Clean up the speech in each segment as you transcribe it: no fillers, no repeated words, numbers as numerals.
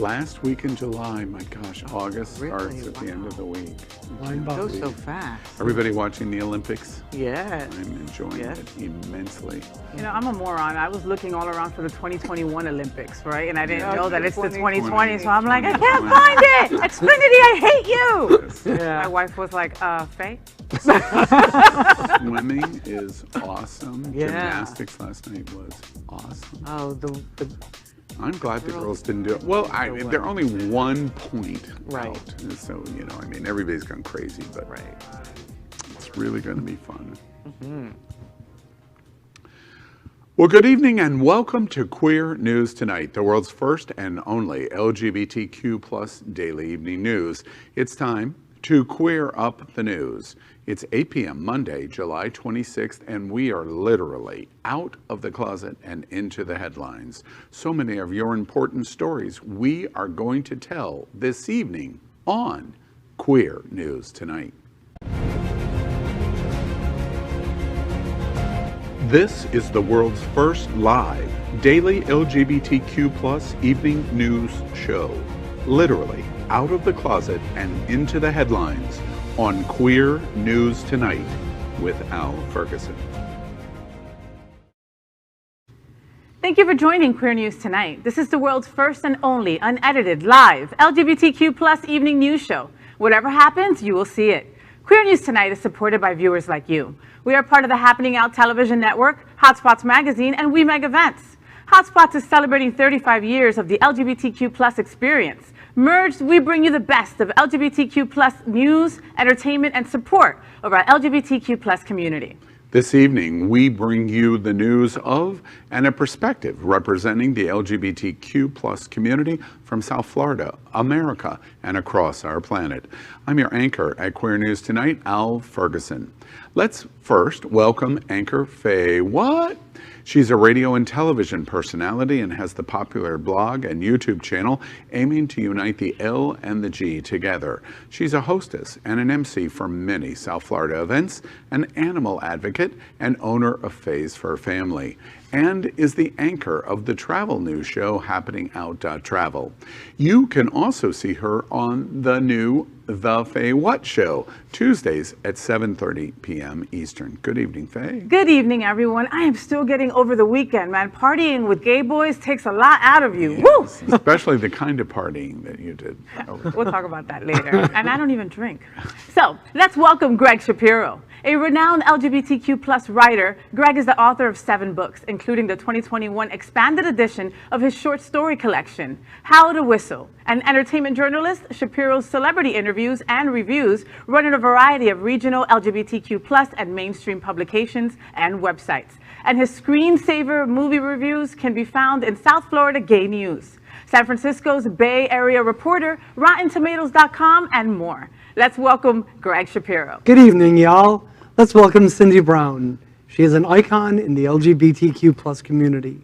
last week in July. My gosh, August starts at the end of the week. It goes so fast. Everybody watching the Olympics? Yes. I'm enjoying it immensely. You know, I'm a moron. I was looking all around for the 2021 Olympics, right? And I didn't know that it's the 2020, so I'm like, I can't find it! Xfinity, I hate you! Yeah. My wife was like, Faye? Swimming is awesome. Yeah. Gymnastics last night was awesome. Oh, I'm glad the girls didn't do it. Well, they're only 1 point Right. out. So, you know, I mean, everybody's gone crazy, but it's really going to be fun. Well, good evening and welcome to Queer News Tonight, the world's first and only LGBTQ plus daily evening news. It's time to queer up the news. It's 8 p.m. Monday, July 26th, and we are literally out of the closet and into the headlines. So many of your important stories we are going to tell this evening on Queer News Tonight. This is the world's first live daily LGBTQ plus evening news show. Literally out of the closet and into the headlines on Queer News Tonight with Al Ferguson. Thank you for joining Queer News Tonight. This is the world's first and only unedited, live, LGBTQ plus evening news show. Whatever happens, you will see it. Queer News Tonight is supported by viewers like you. We are part of the Happening Out television network, HotSpots magazine, and We Meg Events. HotSpots is celebrating 35 years of the LGBTQ plus experience. Merged, we bring you the best of LGBTQ plus news, entertainment, and support of our LGBTQ plus community. This evening, we bring you the news of and a perspective representing the LGBTQ plus community from South Florida, America, and across our planet. I'm your anchor at Queer News Tonight, Al Ferguson. Let's first welcome anchor Faye What? She's a radio and television personality and has the popular blog and YouTube channel aiming to unite the L and the G together. She's a hostess and an MC for many South Florida events, an animal advocate, and owner of Faye's Fur Family, and is the anchor of the travel news show Happening Out Travel. You can also see her on the new The Faye What Show, Tuesdays at 7:30 p.m. Eastern. Good evening, Faye. Good evening, everyone. I am still getting over the weekend, man. Partying with gay boys takes a lot out of you. Yes, Woo! especially the kind of partying that you did. We'll talk about that later. And I don't even drink. So let's welcome Gregg Shapiro. A renowned LGBTQ plus writer, Gregg is the author of 7 books, including the 2021 expanded edition of his short story collection, How to Whistle. An entertainment journalist, Shapiro's celebrity interviews and reviews run in a variety of regional LGBTQ plus and mainstream publications and websites. And his screensaver movie reviews can be found in South Florida Gay News, San Francisco's Bay Area Reporter, RottenTomatoes.com, and more. Let's welcome Gregg Shapiro. Good evening, y'all. Let's welcome Cindy Brown. She is an icon in the LGBTQ plus community,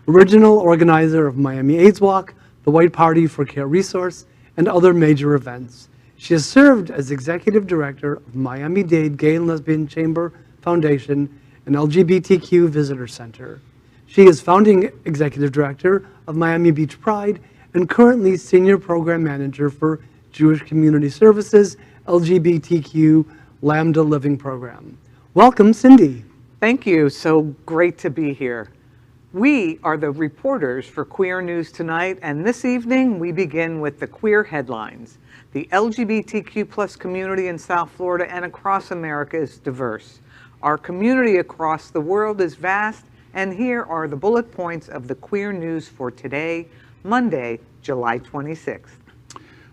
original organizer of Miami AIDS Walk, the White Party for Care Resource, and other major events. She has served as executive director of Miami-Dade Gay and Lesbian Chamber Foundation and LGBTQ Visitor Center. She is founding executive director of Miami Beach Pride and currently senior program manager for Jewish Community Services LGBTQ Lambda Living Program. Welcome, Cindy. Thank you. So great to be here. We are the reporters for Queer News Tonight, and this evening we begin with the queer headlines. The LGBTQ plus community in South Florida and across America is diverse. Our community across the world is vast, and here are the bullet points of the queer news for today, Monday, July 26th.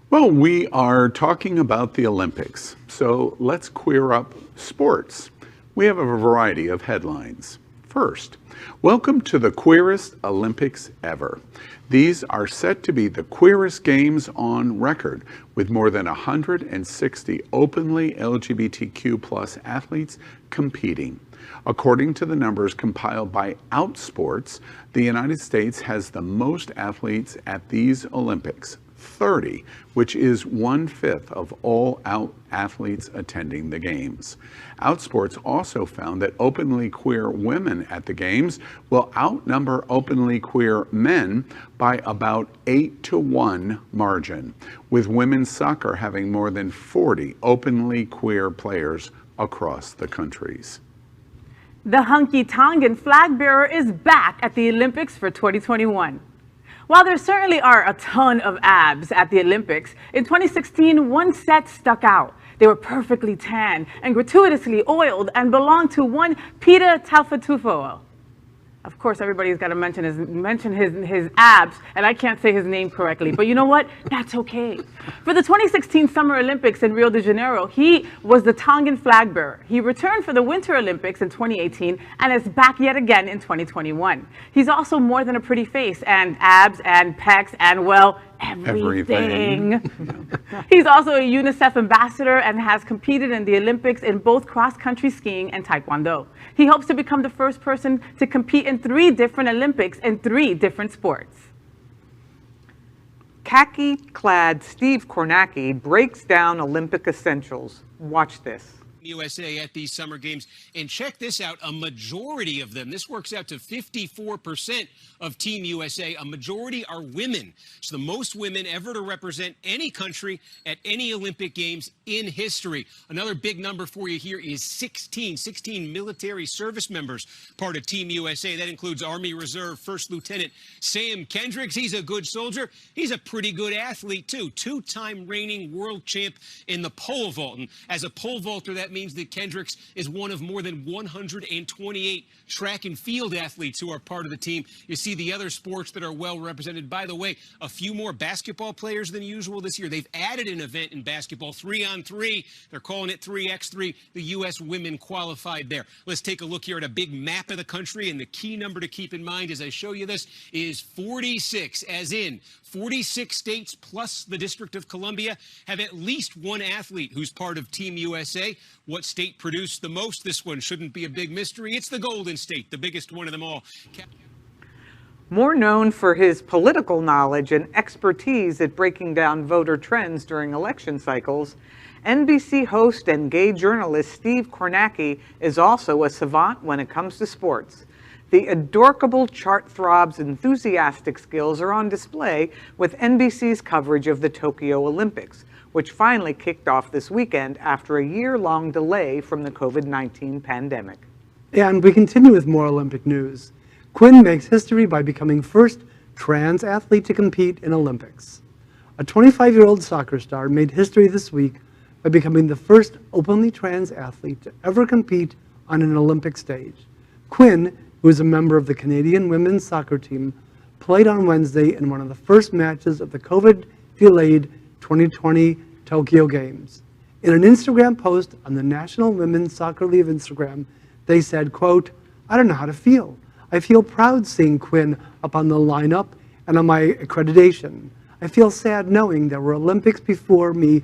Well, we are talking about the Olympics, so let's queer up sports. We have a variety of headlines. First, welcome to the queerest Olympics ever. These are set to be the queerest games on record, with more than 160 openly LGBTQ plus athletes competing. According to the numbers compiled by Outsports, the United States has the most athletes at these Olympics, 30, which is 1/5 of all out athletes attending the games. Outsports also found that openly queer women at the games will outnumber openly queer men by about 8-to-1 margin, with women's soccer having more than 40 openly queer players across the countries. The hunky-tongan flag bearer is back at the Olympics for 2021. While there certainly are a ton of abs at the Olympics, in 2016, one set stuck out. They were perfectly tan and gratuitously oiled and belonged to one Peter Talfatufo. Of course, everybody's got to mention his abs, and I can't say his name correctly, but you know what? That's okay. For the 2016 Summer Olympics in Rio de Janeiro, he was the Tongan flag bearer. He returned for the Winter Olympics in 2018 and is back yet again in 2021. He's also more than a pretty face and abs and pecs and, well, everything. He's also a UNICEF ambassador and has competed in the Olympics in both cross-country skiing and taekwondo. He hopes to become the first person to compete in 3 different Olympics in 3 different sports. Khaki-clad Steve Kornacki breaks down Olympic essentials. Watch this. USA at these summer games, and check this out, a majority of them, this works out to 54% of Team USA, a majority are women. It's the most women ever to represent any country at any Olympic Games in history. Another big number for you here is 16 military service members part of Team USA. That includes Army Reserve First Lieutenant Sam Kendricks. He's a good soldier. He's a pretty good athlete too. 2-time reigning world champ in the pole vault. And as a pole vaulter, that means that Kendricks is one of more than 128 track and field athletes who are part of the team. You see the other sports that are well represented. By the way, a few more basketball players than usual this year. They've added an event in basketball, 3-on-3. They're calling it 3x3. The U.S. women qualified there. Let's take a look here at a big map of the country, and the key number to keep in mind as I show you this is 46, as in 46 states plus the District of Columbia have at least one athlete who's part of Team USA. What state produced the most? This one shouldn't be a big mystery. It's the Golden State, the biggest one of them all. More known for his political knowledge and expertise at breaking down voter trends during election cycles, NBC host and gay journalist Steve Kornacki is also a savant when it comes to sports. The adorkable chart-throb's enthusiastic skills are on display with NBC's coverage of the Tokyo Olympics, which finally kicked off this weekend after a year-long delay from the COVID-19 pandemic. And we continue with more Olympic news. Quinn makes history by becoming first trans athlete to compete in Olympics. A 25-year-old soccer star made history this week by becoming the first openly trans athlete to ever compete on an Olympic stage. Quinn, who is a member of the Canadian women's soccer team, played on Wednesday in one of the first matches of the COVID-delayed 2020 Tokyo Games. In an Instagram post on the National Women's Soccer League Instagram, they said, quote, "I don't know how to feel. I feel proud seeing Quinn up on the lineup and on my accreditation. I feel sad knowing there were Olympians before me,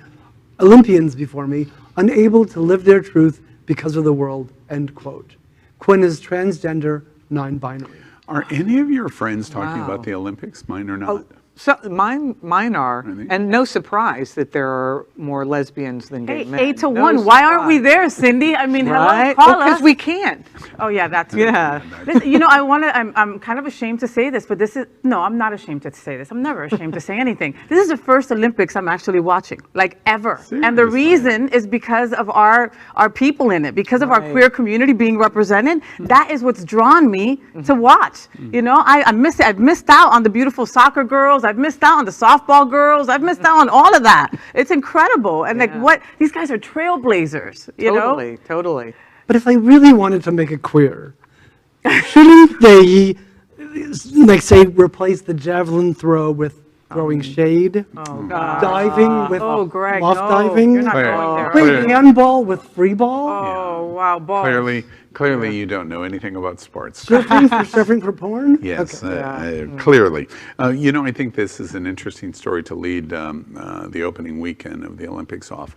unable to live their truth because of the world," end quote. Quinn is transgender, non-binary. Are any of your friends talking about the Olympics? Mine are not. So mine are, and no surprise that there are more lesbians than gay men. 8-to-1. Why aren't we there, Cindy? I mean, hello, call us. Because we can't. Oh yeah, that's yeah. This, you know, I'm kind of ashamed to say this, but I'm not ashamed to say this. I'm never ashamed to say anything. This is the first Olympics I'm actually watching, like ever. Seriously? And the reason is because of our people in it, because of our queer community being represented. That is what's drawn me to watch. You know, I've missed out on the beautiful soccer girls. I've missed out on the softball girls. I've missed out on all of that. It's incredible. And like these guys are trailblazers, you know? Totally. But if I really wanted to make it queer, shouldn't they, like, say, replace the javelin throw with throwing shade? Oh, God. Diving with Greg, loft no. diving? You're not going there. Wait, handball with free ball? Oh, wow, balls. Clearly, Clearly, you don't know anything about sports. Surfing for porn? Yes, Okay. clearly. I think this is an interesting story to lead the opening weekend of the Olympics off.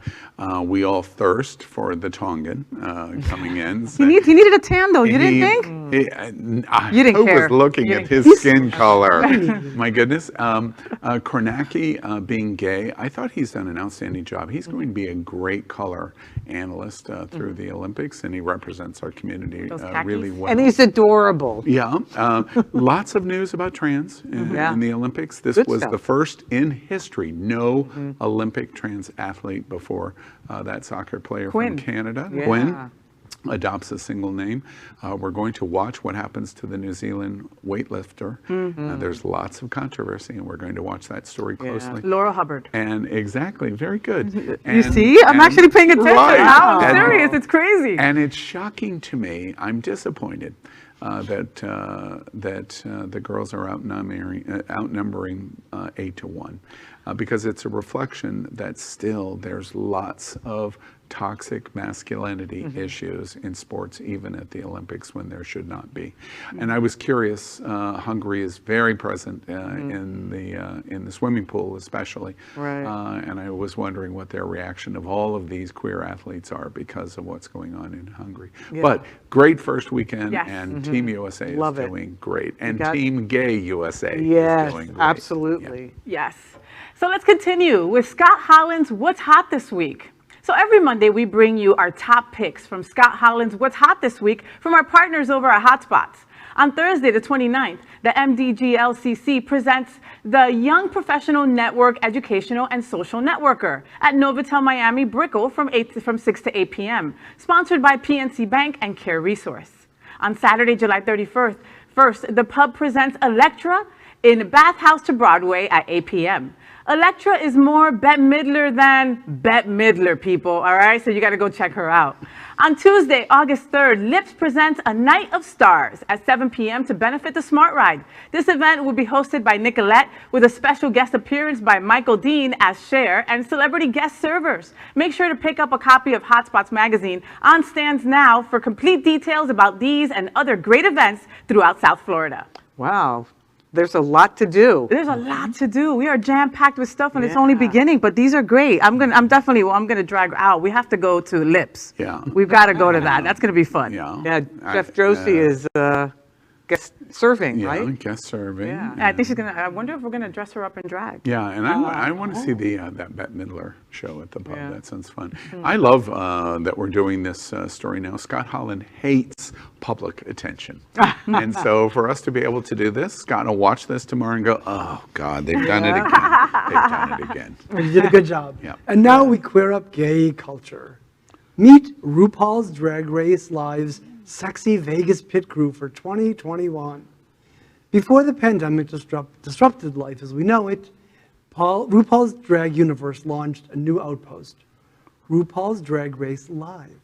We all thirst for the Tongan coming in. He needed a tan, though. You didn't think? You didn't care. Was looking You at didn't- his skin color. My goodness. Kornacki being gay, I thought he's done an outstanding job. He's going to be a great color analyst through the Olympics, and he represents our community really well. And he's adorable. Yeah, lots of news about trans in the Olympics. This Good was stuff. the first in history, no Olympic trans athlete before that soccer player Quinn. from Canada, Yeah. Quinn, adopts a single name. We're going to watch what happens to the New Zealand weightlifter. There's lots of controversy, and we're going to watch that story closely. Laura Hubbard. And exactly, very good. You And- see? I'm and- actually paying attention. Right. Wow, I'm And- serious. It's crazy. And it's shocking to me. I'm disappointed that the girls are outnumbering 8-1, because it's a reflection that still there's lots of toxic masculinity issues in sports, even at the Olympics, when there should not be. And I was curious. Hungary is very present in the swimming pool, especially. Right. And I was wondering what their reaction of all of these queer athletes are because of what's going on in Hungary. But great first weekend, Yes. and Team USA is Love it. doing great, and got- Team Gay USA Yes, is doing great. absolutely. Yes. So let's continue with Scott Holland's What's Hot This Week. So every Monday, we bring you our top picks from Scott Holland's What's Hot This Week from our partners over at HotSpots. On Thursday, the 29th, the MDGLCC presents the Young Professional Network Educational and Social Networker at Novotel Miami Brickell from 6 to 8 p.m., sponsored by PNC Bank and Care Resource. On Saturday, July 31st, the pub presents Electra in Bathhouse to Broadway at 8 p.m. Electra is more Bette Midler than Bette Midler, people, all right? So you got to go check her out. On Tuesday, August 3rd, Lips presents A Night of Stars at 7 p.m. to benefit the Smart Ride. This event will be hosted by Nicolette with a special guest appearance by Michael Dean as Cher and celebrity guest servers. Make sure to pick up a copy of HotSpots magazine on stands now for complete details about these and other great events throughout South Florida. Wow. There's a lot to do. There's a lot to do. We are jam-packed with stuff, and it's only Yeah. beginning. But these are great. I'm gonna drag out. We have to go to Lips. Yeah. We've got to go to that. That's gonna be fun. Yeah. Yeah, Jeff Josie is guest serving, Yeah, right? guest serving. Yeah. I think she's gonna. I wonder if we're gonna dress her up in drag. Yeah, and I want to see that Bette Midler show at the pub. Yeah. That sounds fun. I love that we're doing this story now. Scott Holland hates public attention. And so for us to be able to do this, Scott will watch this tomorrow and go, oh, God, they've done it again. They've done it again. You did a good job. Yeah. And now we queer up gay culture. Meet RuPaul's Drag Race Live's sexy Vegas pit crew for 2021. Before the pandemic disrupted life as we know it, RuPaul's Drag Universe launched a new outpost, RuPaul's Drag Race Live.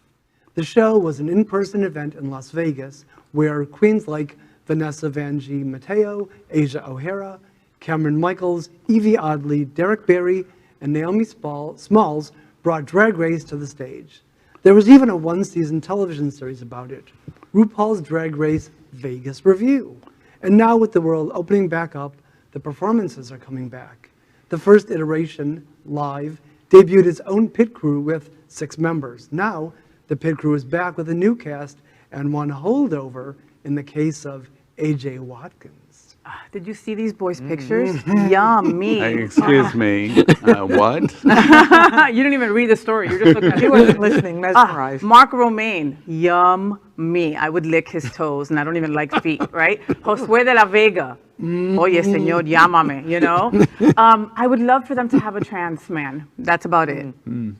The show was an in-person event in Las Vegas where queens like Vanessa Vanjie Mateo, Asia O'Hara, Cameron Michaels, Evie Oddly, Derek Barry, and Naomi Smalls brought Drag Race to the stage. There was even a one-season television series about it, RuPaul's Drag Race Vegas Review. And now with the world opening back up, the performances are coming back. The first iteration, Live, debuted its own pit crew with 6 members. Now, the pit crew is back with a new cast and one holdover in the case of AJ Watkins. Did you see these boys' pictures? Yummy. Excuse me, what? You didn't even read the story. You're just looking at He it. wasn't listening, mesmerized. Mark Romaine, yummy. I would lick his toes, and I don't even like feet, right? Josué de la Vega, oye, señor, llámame, you know? I would love for them to have a trans man. That's about it.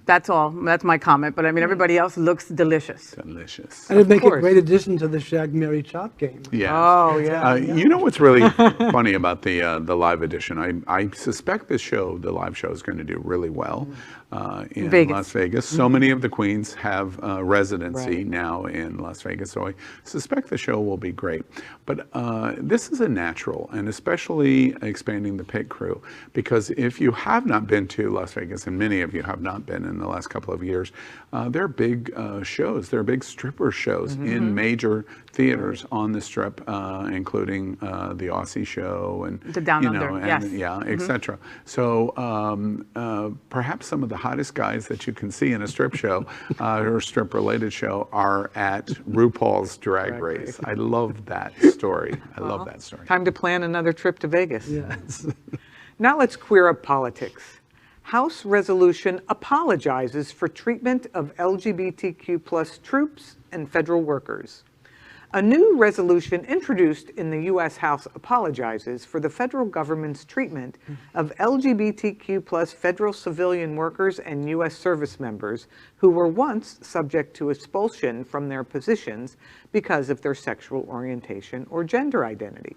That's all. That's my comment. But I mean, everybody else looks delicious. Delicious. And it'd make a course. great addition to the Shag, Marry, Chop game. Yes. Oh, yeah. You know what's really funny about the live edition? I suspect this show, the live show, is going to do really well in Vegas. Las Vegas. So many of the queens have residency Right. now in Las Vegas, so I suspect the show will be great. But this is a natural wonderful, and especially expanding the pit crew, because if you have not been to Las Vegas, and many of you have not been in the last couple of years, there are big shows, there are big stripper shows in major theaters on the Strip, including the Aussie show and the Down Under, yes. Yeah, etc. So perhaps some of the hottest guys that you can see in a strip show or strip-related show are at RuPaul's Drag Race. I love that story. I love that story. Time to plan another trip to Vegas. Yes. Now let's queer up politics. House resolution apologizes for treatment of LGBTQ plus troops and federal workers. A new resolution introduced in the U.S. House apologizes for the federal government's treatment of LGBTQ plus federal civilian workers and U.S. service members who were once subject to expulsion from their positions because of their sexual orientation or gender identity.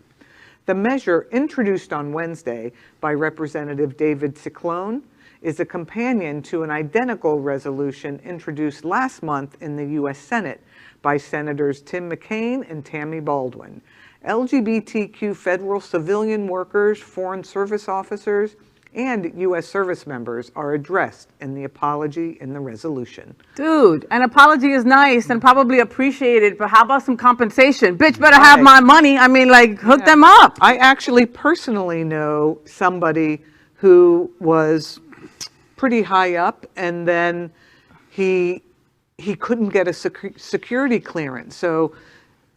The measure, introduced on Wednesday by Representative David Ciclone, is a companion to an identical resolution introduced last month in the U.S. Senate by Senators Tim McCain and Tammy Baldwin. LGBTQ federal civilian workers, foreign service officers, and U.S. service members are addressed in the apology in the resolution. Dude, an apology is nice and probably appreciated, but how about some compensation? Bitch better have my money. I mean, like, hook them up. I actually personally know somebody who was pretty high up, and then he couldn't get a security clearance. So,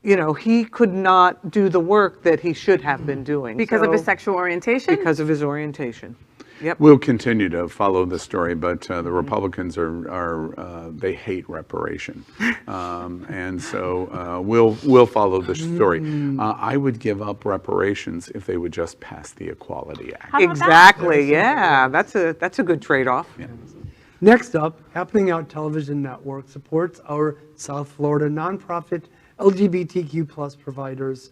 you know, he could not do the work that he should have been doing. Because of his sexual orientation? Because of his orientation. Yep. We'll continue to follow the story, but the Republicans are they hate reparation, and so we'll follow the story. I would give up reparations if they would just pass the Equality Act. Exactly. Yeah, that's a good trade-off. Yeah. Next up, Happening Out Television Network supports our South Florida nonprofit LGBTQ plus providers.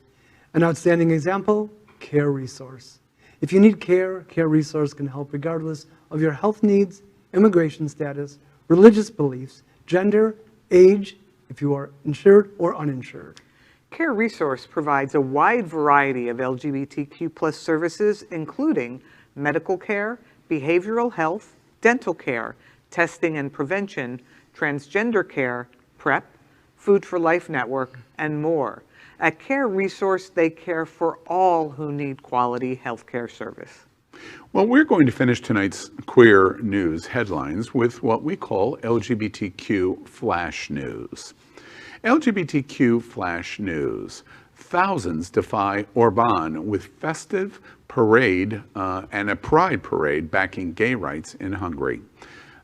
An outstanding example, Care Resource. If you need care, Care Resource can help regardless of your health needs, immigration status, religious beliefs, gender, age, if you are insured or uninsured. Care Resource provides a wide variety of LGBTQ plus services, including medical care, behavioral health, dental care, testing and prevention, transgender care, PrEP, Food for Life Network, and more. At Care Resource, they care for all who need quality healthcare service. Well, we're going to finish tonight's queer news headlines with what we call LGBTQ flash news. LGBTQ flash news. Thousands defy Orbán with festive parade and a pride parade backing gay rights in Hungary.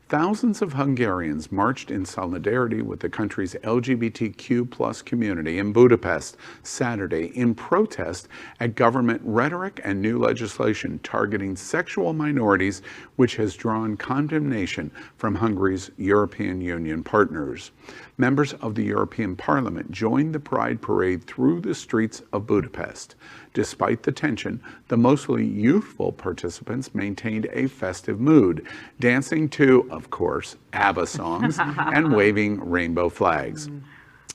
Thousands of Hungarians marched in solidarity with the country's LGBTQ plus community in Budapest Saturday in protest at government rhetoric and new legislation targeting sexual minorities, which has drawn condemnation from Hungary's European Union partners. Members of the European Parliament joined the Pride Parade through the streets of Budapest. Despite the tension, the mostly youthful participants maintained a festive mood, dancing to, of course, ABBA songs and waving rainbow flags.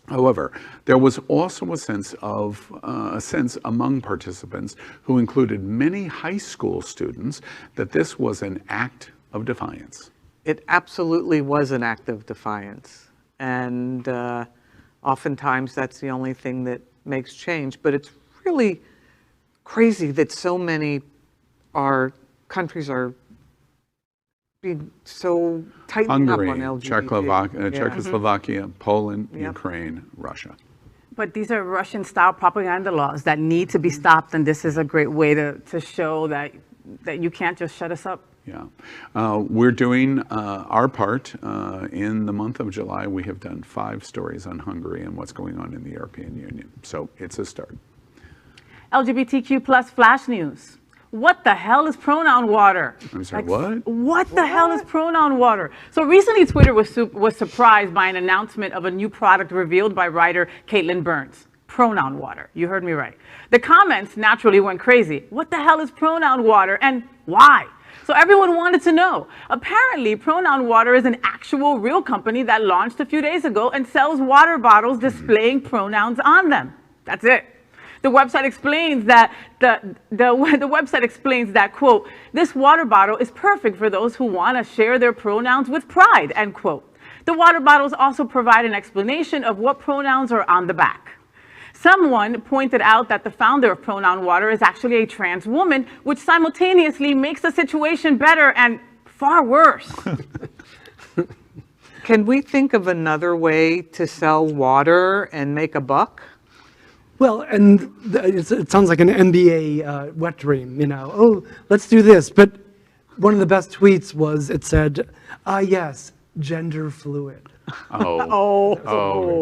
However, there was also a sense among participants, who included many high school students, that this was an act of defiance. It absolutely was an act of defiance. And oftentimes that's the only thing that makes change. But it's really crazy that so many countries are being so tightening up on LGBT. Czechoslovakia, Poland, Ukraine, Russia. But these are Russian-style propaganda laws that need to be stopped, and this is a great way to show that you can't just shut us up. Yeah. We're doing our part. In the month of July, we have done 5 stories on Hungary and what's going on in the European Union. So it's a start. LGBTQ plus flash news. What the hell is pronoun water? I'm sorry, what? What the hell is pronoun water? So recently Twitter was surprised by an announcement of a new product revealed by writer Caitlin Burns. Pronoun water. You heard me right. The comments naturally went crazy. What the hell is pronoun water and why? So everyone wanted to know. Apparently, Pronoun Water is an actual real company that launched a few days ago and sells water bottles displaying pronouns on them. That's it. The website explains that the website explains that, quote, "This water bottle is perfect for those who want to share their pronouns with pride," end quote. The water bottles also provide an explanation of what pronouns are on the back. Someone pointed out that the founder of Pronoun Water is actually a trans woman, which simultaneously makes the situation better and far worse. Can we think of another way to sell water and make a buck? Well, and it sounds like an MBA wet dream, you know. Oh, let's do this. But one of the best tweets was, it said, yes, gender fluid.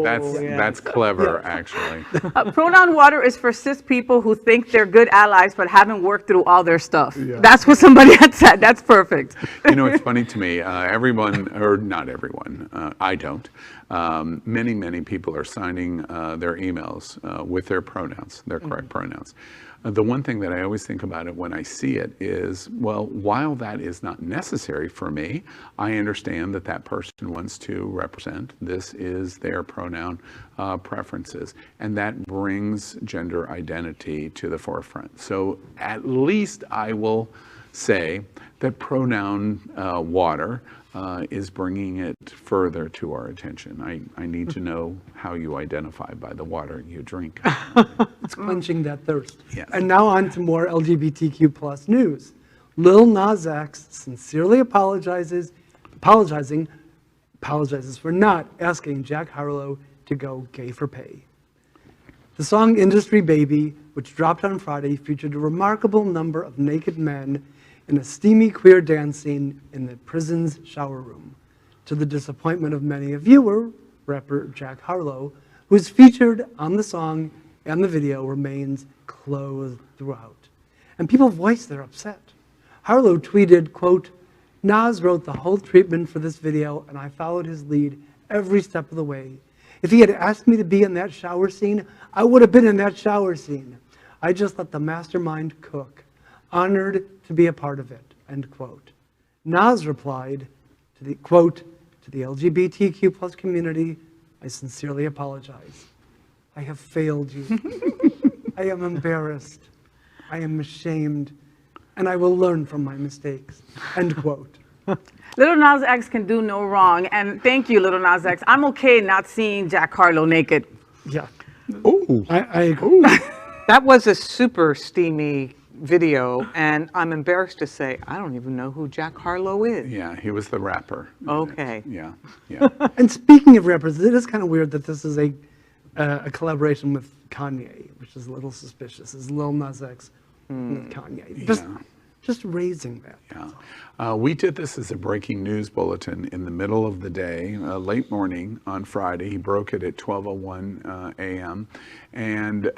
That's clever, actually. Pronoun Water is for cis people who think they're good allies but haven't worked through all their stuff. That's what somebody had said. That's perfect. You know, it's funny to me, everyone, or not everyone, I don't, many people are signing their emails with their pronouns, their correct pronouns. The one thing that I always think about it when I see it is, well, while that is not necessary for me, I understand that that person wants to represent, this is their pronoun preferences, and that brings gender identity to the forefront. So at least I will say that Pronoun Water is bringing it further to our attention. I need to know how you identify by the water you drink. It's quenching that thirst. Yes. And now on to more LGBTQ plus news. Lil Nas X sincerely apologizes for not asking Jack Harlow to go gay for pay. The song Industry Baby, which dropped on Friday, featured a remarkable number of naked men in a steamy queer dance scene in the prison's shower room, to the disappointment of many a viewer. Rapper Jack Harlow, who is featured on the song and the video, remains clothed throughout. And people voiced their upset. Harlow tweeted, quote, "Nas wrote the whole treatment for this video and I followed his lead every step of the way. If he had asked me to be in that shower scene, I would have been in that shower scene. I just let the mastermind cook. Honored to be a part of it," end quote. Nas replied to the, quote, "To the LGBTQ plus community, I sincerely apologize. I have failed you. I am embarrassed. I am ashamed, and I will learn from my mistakes," end quote. Little Nas X can do no wrong, and thank you, Little Nas X. I'm okay not seeing Jack Harlow naked. Yeah. Oh, I agree. That was a super steamy video, and I'm embarrassed to say I don't even know who Jack Harlow is. yeah, he was the rapper. Okay. Yeah. And speaking of rappers, it is kind of weird that this is a collaboration with Kanye, which is a little suspicious. Is Lil Nas X with Kanye? Just raising that. Yeah. We did this as a breaking news bulletin in the middle of the day, late morning on Friday. He broke it at 12:01 a.m. And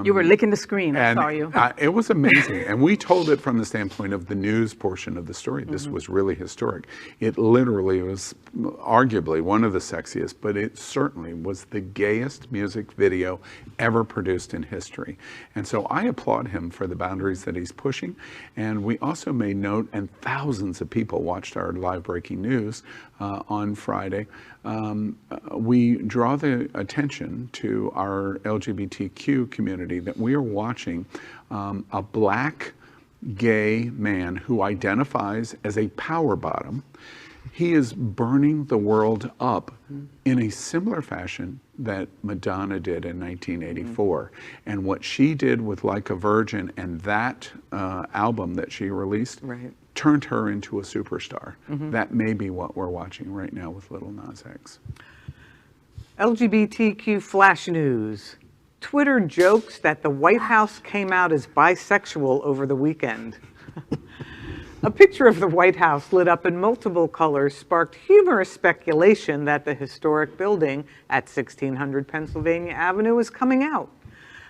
You were licking the screen, I and saw you. It was amazing. And we told it from the standpoint of the news portion of the story. This was really historic. It literally was arguably one of the sexiest, but it certainly was the gayest music video ever produced in history. And so I applaud him for the boundaries that he's pushing. And we also made note, and thousands of people watched our live breaking news on Friday. We draw the attention to our LGBTQ community that we are watching a black gay man who identifies as a power bottom. He is burning the world up in a similar fashion that Madonna did in 1984. And what she did with Like a Virgin and that album that she released turned her into a superstar. That may be what we're watching right now with Little Nas X. LGBTQ flash news. Twitter jokes that the White House came out as bisexual over the weekend. A picture of the White House lit up in multiple colors sparked humorous speculation that the historic building at 1600 Pennsylvania Avenue is coming out.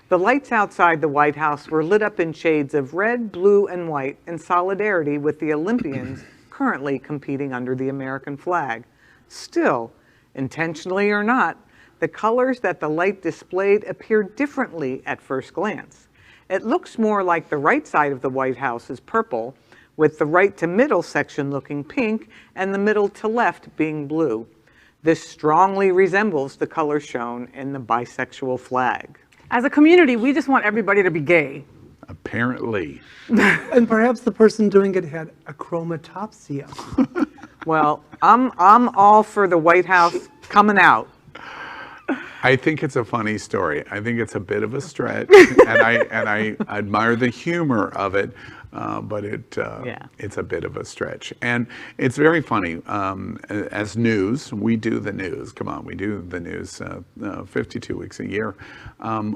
The lights outside the White House were lit up in shades of red, blue, and white in solidarity with the Olympians currently competing under the American flag. Still, intentionally or not, the colors that the light displayed appeared differently at first glance. It looks more like the right side of the White House is purple, with the right to middle section looking pink and the middle to left being blue. This strongly resembles the color shown in the bisexual flag. As a community, we just want everybody to be gay. Apparently. And perhaps the person doing it had a chromatopsia. Well, I'm all for the White House coming out. I think it's a funny story. I think it's a bit of a stretch, and I admire the humor of it, but it's a bit of a stretch. And it's very funny. As news, we do the news. Come on, we do the news 52 weeks a year.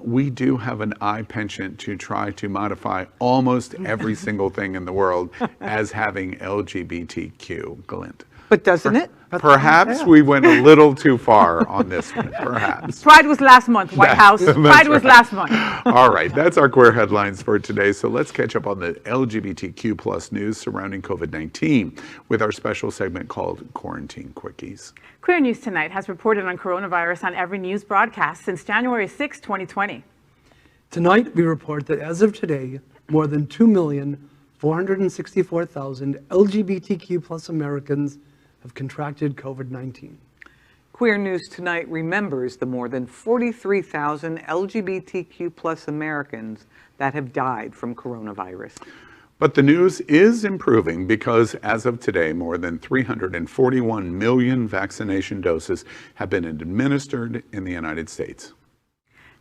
We do have an eye penchant to try to modify almost every single thing in the world as having LGBTQ glint. But doesn't it? Perhaps we went a little too far on this one, perhaps. Pride was last month, White House. Pride was last month. All right, that's our queer headlines for today. So let's catch up on the LGBTQ plus news surrounding COVID-19 with our special segment called Quarantine Quickies. Queer News Tonight has reported on coronavirus on every news broadcast since January 6, 2020. Tonight, we report that as of today, more than 2,464,000 LGBTQ plus Americans have contracted COVID-19. Queer News Tonight remembers the more than 43,000 LGBTQ plus Americans that have died from coronavirus. But the news is improving because as of today, more than 341 million vaccination doses have been administered in the United States.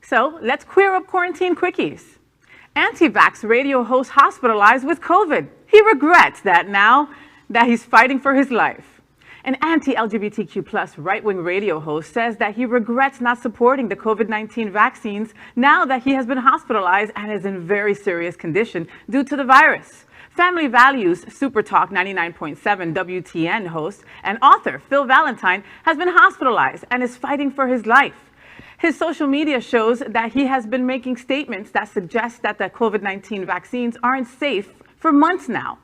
So let's queer up quarantine quickies. Anti-vaxx radio host hospitalized with COVID. He regrets that now that he's fighting for his life. An anti-LGBTQ plus right-wing radio host says that he regrets not supporting the COVID-19 vaccines now that he has been hospitalized and is in very serious condition due to the virus. Family Values Super Talk 99.7 WTN host and author Phil Valentine has been hospitalized and is fighting for his life. His social media shows that he has been making statements that suggest that the COVID-19 vaccines aren't safe for months now.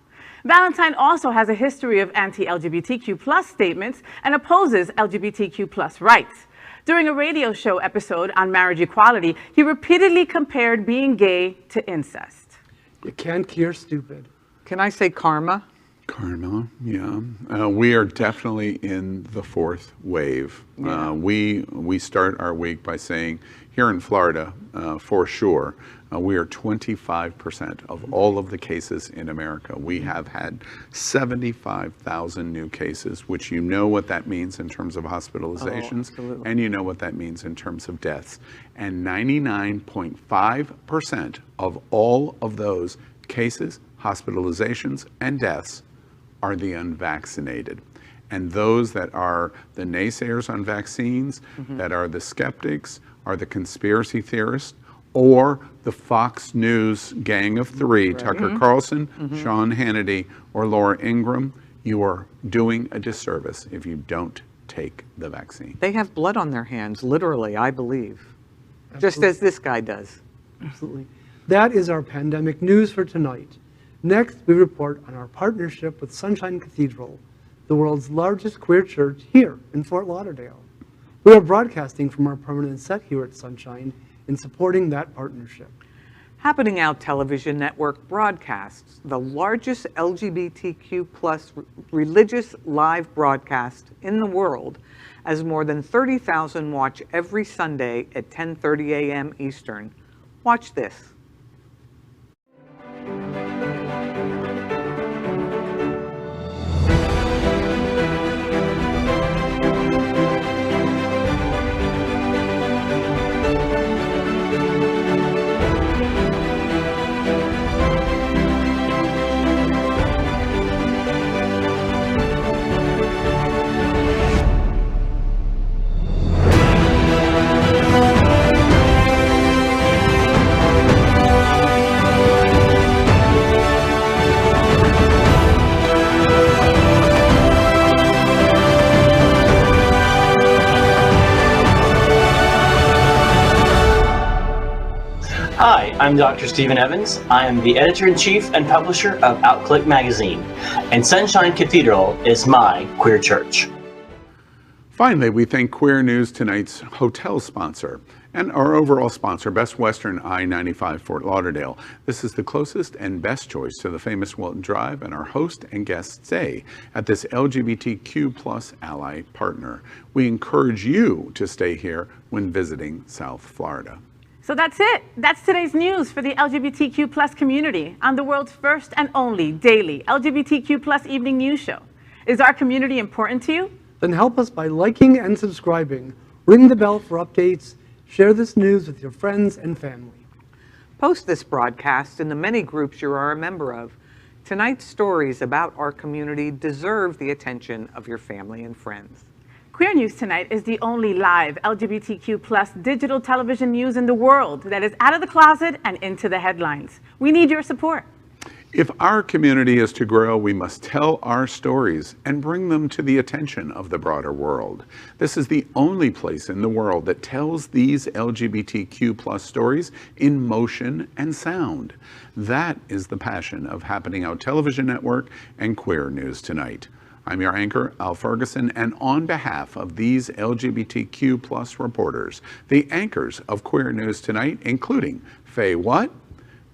Valentine also has a history of anti-LGBTQ plus statements and opposes LGBTQ plus rights. During a radio show episode on marriage equality, he repeatedly compared being gay to incest. You can't cure stupid. Can I say karma? Karma, yeah. We are definitely in the fourth wave. Yeah. We start our week by saying here in Florida, for sure, we are 25% of all of the cases in America. We have had 75,000 new cases, which you know what that means in terms of hospitalizations, and you know what that means in terms of deaths. And 99.5% of all of those cases, hospitalizations, and deaths are the unvaccinated. And those that are the naysayers on vaccines, that are the skeptics, are the conspiracy theorists, or the Fox News gang of three, Tucker Carlson, Sean Hannity, or Laura Ingraham, you are doing a disservice if you don't take the vaccine. They have blood on their hands, literally, I believe. Just as this guy does. Absolutely. That is our pandemic news for tonight. Next, we report on our partnership with Sunshine Cathedral, the world's largest queer church here in Fort Lauderdale. We are broadcasting from our permanent set here at Sunshine in supporting that partnership. Happening Out Television Network broadcasts the largest LGBTQ plus religious live broadcast in the world, as more than 30,000 watch every Sunday at 10:30 a.m. Eastern. Watch this. Hi, I'm Dr. Stephen Evans. I am the editor-in-chief and publisher of Outclick magazine, and Sunshine Cathedral is my queer church. Finally, we thank Queer News Tonight's hotel sponsor and our overall sponsor, Best Western I-95 Fort Lauderdale. This is the closest and best choice to the famous Wilton Drive, and our host and guests stay at this LGBTQ plus ally partner. We encourage you to stay here when visiting South Florida. So that's it. That's today's news for the LGBTQ plus community on the world's first and only daily LGBTQ plus evening news show. Is our community important to you? Then help us by liking and subscribing. Ring the bell for updates. Share this news with your friends and family. Post this broadcast in the many groups you are a member of. Tonight's stories about our community deserve the attention of your family and friends. Queer News Tonight is the only live LGBTQ plus digital television news in the world that is out of the closet and into the headlines. We need your support. If our community is to grow, we must tell our stories and bring them to the attention of the broader world. This is the only place in the world that tells these LGBTQ plus stories in motion and sound. That is the passion of Happening Out Television Network and Queer News Tonight. I'm your anchor, Al Ferguson, and on behalf of these LGBTQ plus reporters, the anchors of Queer News Tonight, including Faye Watt,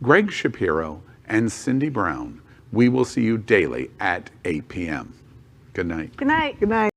Gregg Shapiro, and Cindy Brown, we will see you daily at 8 p.m. Good night. Good night. Good night.